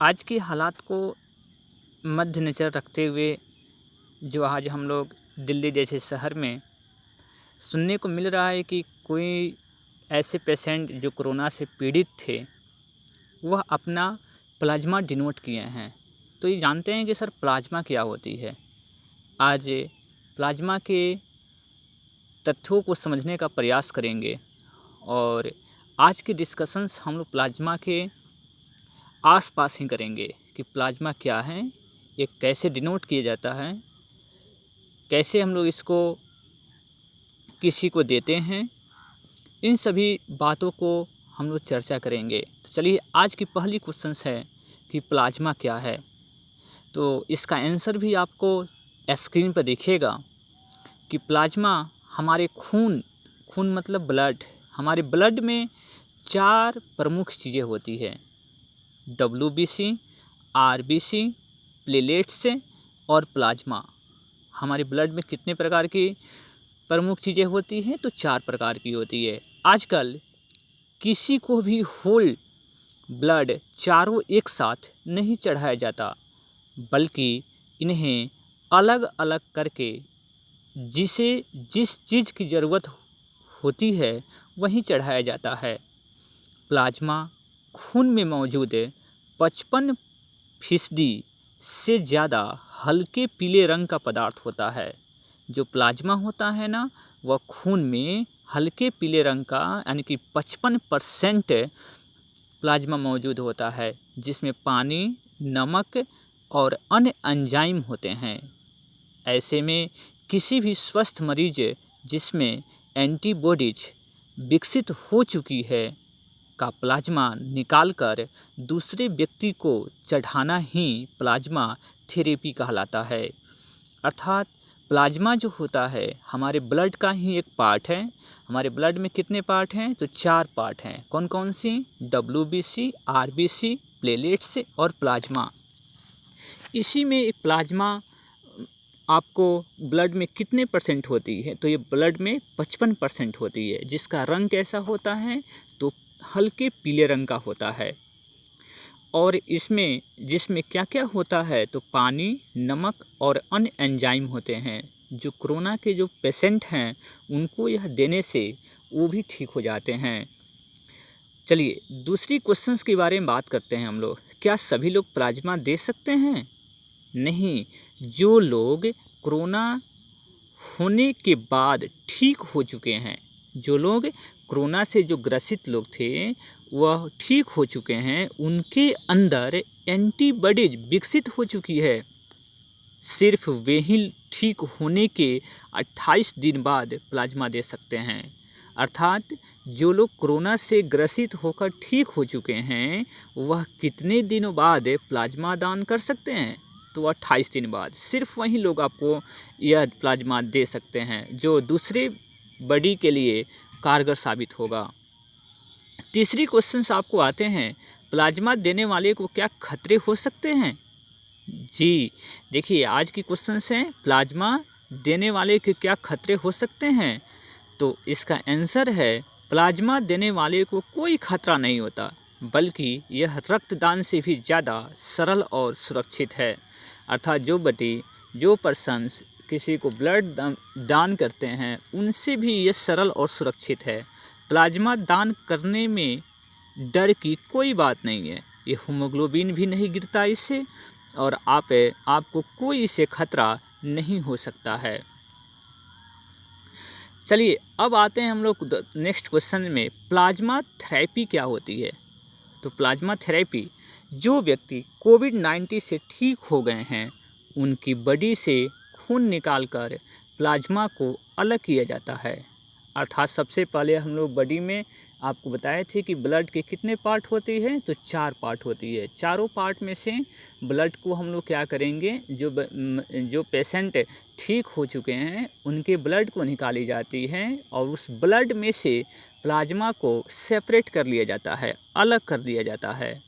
आज की हालात को मद्देनज़र रखते हुए जो आज हम लोग दिल्ली जैसे शहर में सुनने को मिल रहा है कि कोई ऐसे पेशेंट जो कोरोना से पीड़ित थे, वह अपना प्लाज़्मा डोनेट किए हैं। तो ये जानते हैं कि सर प्लाज़्मा क्या होती है? आज प्लाज़्मा के तथ्यों को समझने का प्रयास करेंगे और आज के डिस्कशंस हम लोग प्लाज़्मा के आस-पास ही करेंगे कि प्लाज़्मा क्या है? ये कैसे डिनोट किया जाता है? कैसे हम लोग इसको किसी को देते हैं? इन सभी बातों को हम लोग चर्चा करेंगे। तो चलिए आज की पहली क्वेश्चंस है कि प्लाज़्मा क्या है? तो इसका आंसर भी आपको स्क्रीन पर दिखेगा कि प्लाज़्मा हमारे खून मतलब ब्लड, हमारे ब्लड में 4 प्रमुख चीज़ें होती है। WBC, RBC, प्लेटलेट्स और प्लाज़्मा। हमारे ब्लड में कितने प्रकार की प्रमुख चीज़ें होती हैं? तो 4 प्रकार की होती है। आजकल किसी को भी होल ब्लड चारों एक साथ नहीं चढ़ाया जाता, बल्कि इन्हें अलग-अलग करके जिसे जिस चीज़ की ज़रूरत होती है वहीं चढ़ाया जाता है। प्लाज़्मा खून में मौजूद 55% से ज़्यादा हल्के पीले रंग का पदार्थ होता है। जो प्लाज़्मा होता है ना, वह खून में हल्के पीले रंग का यानी कि 55% प्लाज़्मा मौजूद होता है, जिसमें पानी, नमक और अन्य एंजाइम होते हैं। ऐसे में किसी भी स्वस्थ मरीज जिसमें एंटीबॉडीज विकसित हो चुकी है का प्लाज़्मा निकालकर दूसरे व्यक्ति को चढ़ाना ही प्लाज़्मा थेरेपी कहलाता है। अर्थात प्लाज़्मा जो होता है हमारे ब्लड का ही एक पार्ट है। हमारे ब्लड में कितने पार्ट हैं? तो 4 पार्ट हैं। कौन-कौन सी? WBC, RBC, प्लेटलेट्स और प्लाज़्मा। इसी में एक प्लाज़्मा आपको ब्लड में कितने % होती है? तो ये ब्लड में 55% होती है, जिसका रंग कैसा होता है? तो हल्के पीले रंग का होता है। और इसमें जिसमें क्या-क्या होता है? तो पानी, नमक और अन्य एंजाइम होते हैं। जो कोरोना के जो पेशेंट हैं, उनको यह देने से वो भी ठीक हो जाते हैं। चलिए दूसरी क्वेश्चंस के बारे में बात करते हैं हम लोग। क्या सभी लोग प्लाज़्मा दे सकते हैं? नहीं, जो लोग कोरोना होने के बाद ठीक हो चुके हैं, जो लोग कोरोना से जो ग्रसित लोग थे, वह ठीक हो चुके हैं, उनके अंदर एंटीबॉडीज विकसित हो चुकी है। सिर्फ वे ही ठीक होने के 28 दिन बाद प्लाज़्मा दे सकते हैं। अर्थात जो लोग कोरोना से ग्रसित होकर ठीक हो चुके हैं, वह कितने दिनों बाद प्लाज़्मा दान कर सकते हैं? तो 28 दिन बाद। सिर्फ वही लोग आपको यह प्लाज़्मा दे सकते हैं, जो दूसरे बॉडी के लिए कारगर साबित होगा। तीसरी क्वेश्चंस आपको आते हैं, प्लाज़्मा देने वाले को क्या खतरे हो सकते हैं? जी, देखिए आज की क्वेश्चंस हैं, प्लाज़्मा देने वाले के क्या खतरे हो सकते हैं? तो इसका आंसर है, प्लाज़्मा देने वाले को कोई खतरा नहीं होता, बल्कि यह रक्तदान से भी ज़्यादा सरल और सुरक्षित है। अर्थात जो पर्सन्स किसी को ब्लड दान करते हैं, उनसे भी ये सरल और सुरक्षित है। प्लाज़्मा दान करने में डर की कोई बात नहीं है। ये हीमोग्लोबिन भी नहीं गिरता इससे, और आपको कोई इससे खतरा नहीं हो सकता है। चलिए अब आते हैं हम लोग नेक्स्ट क्वेश्चन में, प्लाज़्मा थेरेपी क्या होती है? तो प्लाज़्मा थेरेपी, जो व्यक्ति कोविड-19 से ठीक हो गए हैं, उनकी बॉडी से खून निकालकर प्लाज़्मा को अलग किया जाता है। अर्थात सबसे पहले हम लोग बॉडी में आपको बताए थे कि ब्लड के कितने पार्ट होती है? तो 4 पार्ट होती है। चारों पार्ट में से ब्लड को हम लोग क्या करेंगे, जो पेशेंट ठीक हो चुके हैं, उनके ब्लड को निकाली जाती है और उस ब्लड में से प्लाज़्मा को सेपरेट कर लिया जाता है, अलग कर दिया जाता है।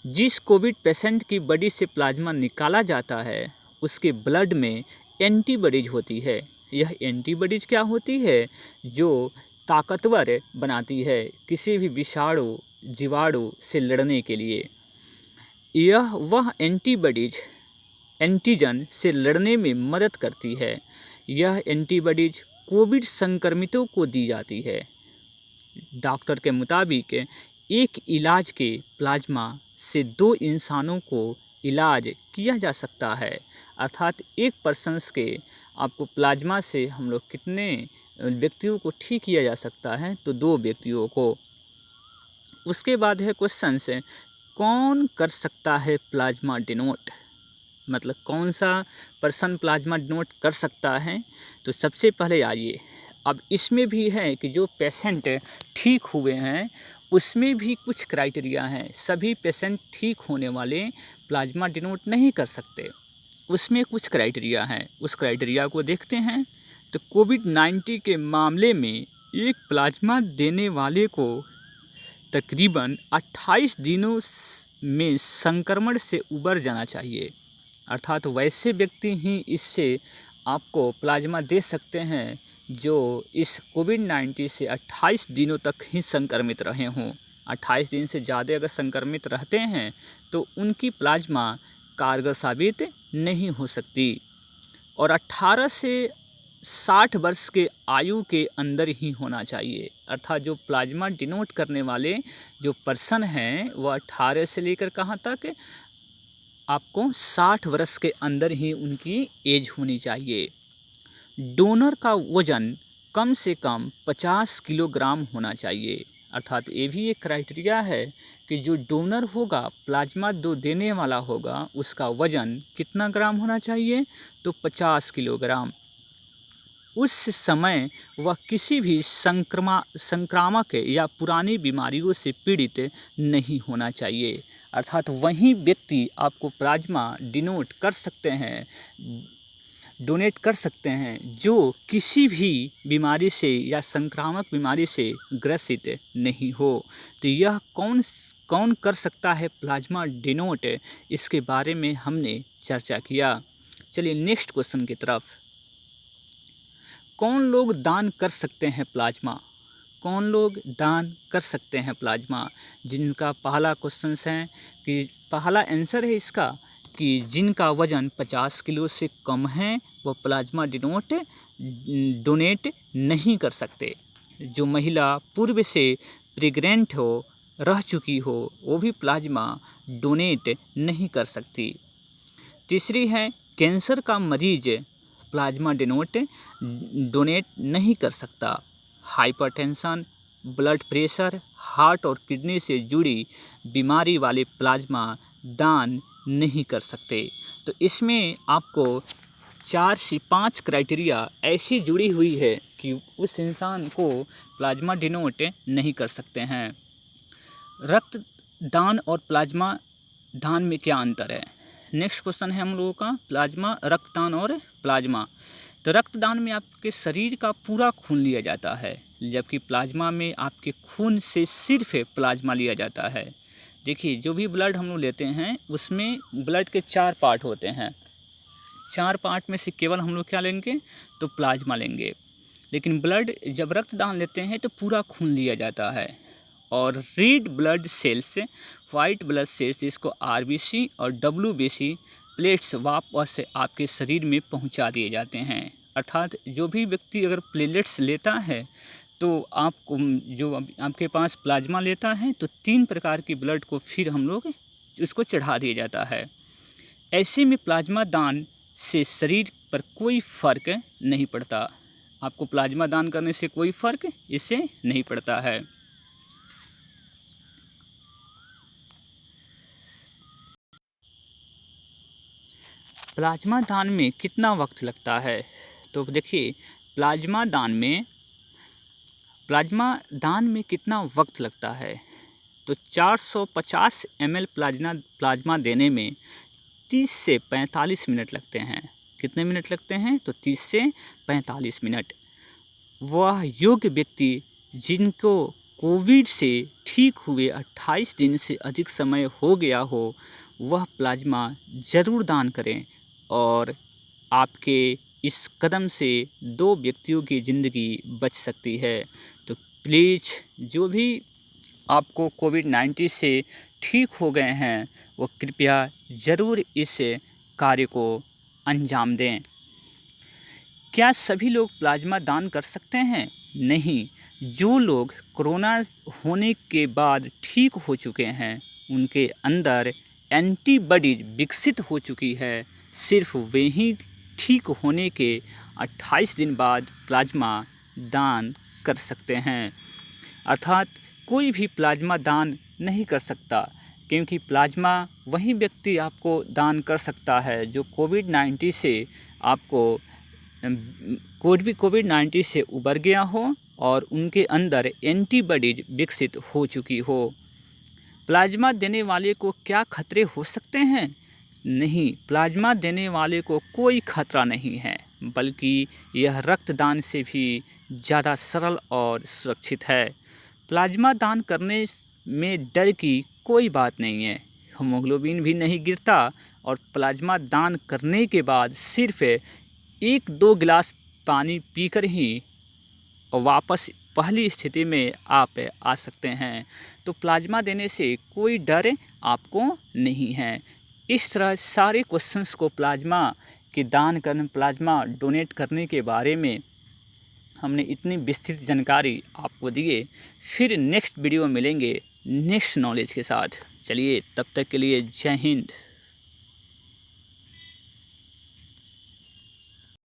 जिस कोविड पेशेंट की बॉडी से प्लाज़्मा निकाला जाता है, उसके ब्लड में एंटीबॉडीज होती है। यह एंटीबॉडीज क्या होती है? जो ताकतवर बनाती है किसी भी विषाणु जीवाणु से लड़ने के लिए। यह वह एंटीजन से लड़ने में मदद करती है। यह एंटीबॉडीज कोविड संक्रमितों को दी जाती है। डॉक्टर के मुताबिक एक इलाज के प्लाज्मा से 2 इंसानों को इलाज किया जा सकता है। अर्थात एक पर्सन्स के आपको प्लाज्मा से हम लोग कितने व्यक्तियों को ठीक किया जा सकता है, तो 2 व्यक्तियों को। उसके बाद है क्वेश्चन से, कौन कर सकता है प्लाज्मा डोनेट, मतलब कौन सा पर्सन प्लाज्मा डोनेट कर सकता है। तो सबसे पहले आइए, अब इसमें भी है कि जो पेशेंट ठीक हुए हैं उसमें भी कुछ क्राइटेरिया हैं। सभी पेशेंट ठीक होने वाले प्लाज्मा डोनेट नहीं कर सकते, उसमें कुछ क्राइटेरिया हैं। उस क्राइटेरिया को देखते हैं। तो कोविड-19 के मामले में एक प्लाज्मा देने वाले को तकरीबन 28 दिनों में संक्रमण से उबर जाना चाहिए। अर्थात वैसे व्यक्ति ही इससे आपको प्लाज्मा दे सकते हैं जो इस कोविड-19 से 28 दिनों तक ही संक्रमित रहे हों। 28 दिन से ज़्यादा अगर संक्रमित रहते हैं तो उनकी प्लाज्मा कारगर साबित नहीं हो सकती। और 18 से 60 वर्ष के आयु के अंदर ही होना चाहिए। अर्थात जो प्लाज्मा डोनेट करने वाले जो पर्सन हैं वह 18 से लेकर कहाँ तक, आपको 60 वर्ष के अंदर ही उनकी एज होनी चाहिए। डोनर का वज़न कम से कम 50 किलोग्राम होना चाहिए। अर्थात ये भी एक क्राइटेरिया है कि जो डोनर होगा, प्लाज्मा जो देने वाला होगा, उसका वज़न कितना ग्राम होना चाहिए, तो 50 किलोग्राम। उस समय वह किसी भी संक्रामक या पुरानी बीमारियों से पीड़ित नहीं होना चाहिए। अर्थात वही व्यक्ति आपको प्लाज्मा डोनेट कर सकते हैं जो किसी भी बीमारी से या संक्रामक बीमारी से ग्रसित नहीं हो। तो यह कौन कर सकता है प्लाज्मा डोनेट, इसके बारे में हमने चर्चा किया। चलिए नेक्स्ट क्वेश्चन की तरफ। कौन लोग दान कर सकते हैं प्लाज्मा? कौन लोग दान कर सकते हैं प्लाज्मा? जिनका पहला क्वेश्चन है कि पहला आंसर है इसका कि जिनका वज़न 50 किलो से कम है वो प्लाज्मा डोनेट नहीं कर सकते। जो महिला पूर्व से प्रेग्नेंट हो, रह चुकी हो, वो भी प्लाज्मा डोनेट नहीं कर सकती। तीसरी है कैंसर का मरीज प्लाज्मा डोनेट नहीं कर सकता। हाइपरटेंशन, ब्लड प्रेशर, हार्ट और किडनी से जुड़ी बीमारी वाले प्लाज्मा दान नहीं कर सकते। तो इसमें आपको 4 से 5 क्राइटेरिया ऐसी जुड़ी हुई है कि उस इंसान को प्लाज्मा डोनेट नहीं कर सकते हैं। रक्त दान और प्लाज्मा दान में क्या अंतर है? नेक्स्ट क्वेश्चन है हम लोगों का प्लाज्मा, रक्तदान और प्लाज्मा। तो रक्तदान में आपके शरीर का पूरा खून लिया जाता है, जबकि प्लाज्मा में आपके खून से सिर्फ प्लाज्मा लिया जाता है। देखिए, जो भी ब्लड हम लोग लेते हैं उसमें ब्लड के 4 पार्ट होते हैं। 4 पार्ट में से केवल हम लोग क्या लेंगे, तो प्लाज्मा लेंगे। लेकिन ब्लड जब रक्तदान लेते हैं तो पूरा खून लिया जाता है। और red blood cells, white blood cells, जिसको आरबीसी और डब्ल्यूबीसी प्लेट्स वापस आपके शरीर में पहुंचा दिए जाते हैं। अर्थात जो भी व्यक्ति अगर प्लेटलेट्स लेता है तो आपको जो आपके पास प्लाज्मा लेता है तो 3 प्रकार की ब्लड को फिर हम लोग उसको चढ़ा दिया जाता है। ऐसे में प्लाज्मा दान से शरीर पर कोई फ़र्क नहीं पड़ता। आपको प्लाज्मा दान करने से कोई फ़र्क इससे नहीं पड़ता है। प्लाज्मा दान में कितना वक्त लगता है? तो देखिए, प्लाज्मा दान में कितना वक्त लगता है, तो 450 ml प्लाज्मा देने में 30 से 45 मिनट लगते हैं। कितने मिनट लगते हैं? तो 30 से 45 मिनट। वह योग्य व्यक्ति जिनको कोविड से ठीक हुए 28 दिन से अधिक समय हो गया हो, वह प्लाज्मा ज़रूर दान करें और आपके इस कदम से 2 व्यक्तियों की ज़िंदगी बच सकती है। तो प्लीज़ जो भी आपको कोविड-19 से ठीक हो गए हैं, वो कृपया ज़रूर इस कार्य को अंजाम दें। क्या सभी लोग प्लाज्मा दान कर सकते हैं? नहीं, जो लोग कोरोना होने के बाद ठीक हो चुके हैं, उनके अंदर एंटीबॉडीज विकसित हो चुकी है, सिर्फ वे ही ठीक होने के 28 दिन बाद प्लाज्मा दान कर सकते हैं। अर्थात कोई भी प्लाज्मा दान नहीं कर सकता, क्योंकि प्लाज्मा वही व्यक्ति आपको दान कर सकता है जो कोविड-19 से आपको कोविड-19 से उबर गया हो और उनके अंदर एंटीबॉडीज विकसित हो चुकी हो। प्लाज्मा देने वाले को क्या खतरे हो सकते हैं? नहीं, प्लाज्मा देने वाले को कोई खतरा नहीं है, बल्कि यह रक्तदान से भी ज़्यादा सरल और सुरक्षित है। प्लाज्मा दान करने में डर की कोई बात नहीं है। हीमोग्लोबिन भी नहीं गिरता और प्लाज्मा दान करने के बाद सिर्फ 1-2 गिलास पानी पीकर ही वापस पहली स्थिति में आप आ सकते हैं। तो प्लाज्मा देने से कोई डर आपको नहीं है। इस तरह सारे क्वेश्चंस को प्लाज्मा के दान करने, प्लाज्मा डोनेट करने के बारे में हमने इतनी विस्तृत जानकारी आपको दिए। फिर नेक्स्ट वीडियो मिलेंगे नेक्स्ट नॉलेज के साथ। चलिए, तब तक के लिए जय हिंद।